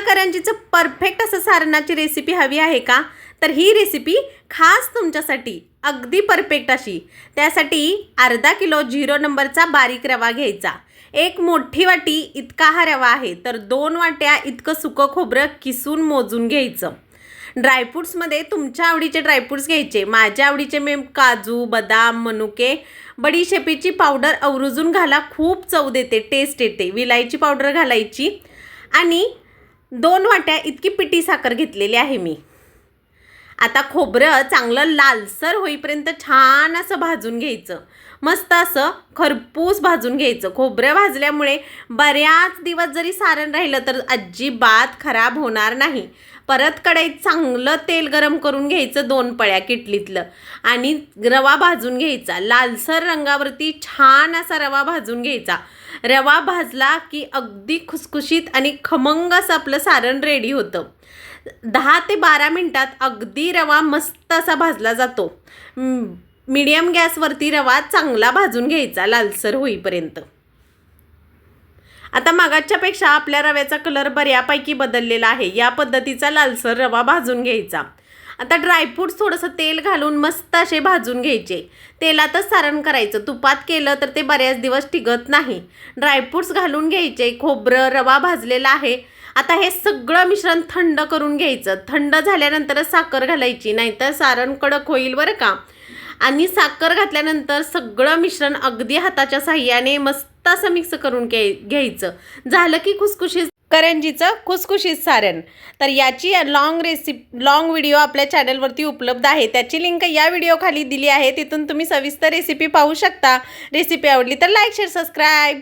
करंजीचं perfect असं सारणाची recipe हवी आहे का? तर ही रेसिपी खास तुमच्यासाठी अगदी परफेक्ट अशी. त्यासाठी अर्धा किलो 0 नंबरचा बारीक रवा घ्यायचा. एक मोठी वाटी इतका हा रवा आहे. तर 2 वाट्या इतकं सुकं खोबरं किसून मोजून घ्यायचं. ड्रायफ्रूट्समध्ये तुमच्या आवडीचे ड्रायफ्रूट्स घ्यायचे. माझ्या आवडीचे मी काजू, बदाम, मनुके, बडीशेपीची पावडर आवर्जून घाला, खूप चव देते, टेस्ट येते. विलायची पावडर घालायची आणि 2 वाट्या इतकी पिठी साखर घेतलेली आहे मी. आता खोबरं चांगलं लालसर होईपर्यंत छान असं भाजून घ्यायचं. मस्त असं खरपूस भाजून घ्यायचं. खोबरं भाजल्यामुळे बऱ्याच दिवस जरी सारण राहिलं तर अजिबात खराब होणार नाही. परत कढईत चांगलं तेल गरम करून घ्यायचं, 2 पळ्या किटलीतलं, आणि रवा भाजून घ्यायचा. लालसर रंगावरती छान असा रवा भाजून घ्यायचा. रवा भाजला की अगदी खुसखुशीत आणि खमंग असं आपलं सारण रेडी होतं. 10 ते 12 मिनटात अगदी रवा मस्त असा भाजला जातो. मीडियम गॅसवरती रवा चांगला भाजून घ्यायचा लालसर होईपर्यंत. आता मगाच्यापेक्षा आपल्या रव्याचा कलर बऱ्यापैकी बदललेला आहे. या पद्धतीचा लालसर रवा भाजून घ्यायचा. आता ड्रायफ्रूट्स थोडंसं तेल घालून मस्त असे भाजून घ्यायचे. तेलातच सारण करायचं. तुपात केलं तर ते बऱ्याच दिवस टिकत नाही. ड्रायफ्रूट्स घालून घ्यायचे. खोबरं, रवा भाजलेला आहे. आता हे सगळं मिश्रण थंड करून घ्यायचं. थंड झाल्यानंतरच साखर घालायची, नाहीतर सारण कडक होईल बरं का. आणि साखर घातल्यानंतर सगळं मिश्रण अगदी हाताच्या साह्याने मस्त असं मिक्स करून घ्यायचं. झालं की खुसखुशीत करंजीचं खुसखुशीत सारण. तर याची लॉंग व्हिडिओ आपल्या चॅनलवरती उपलब्ध आहे. त्याची लिंक या व्हिडिओ खाली दिली आहे. तिथून तुम्ही सविस्तर रेसिपी पाहू शकता. रेसिपी आवडली तर लाईक, शेअर, सबस्क्राईब.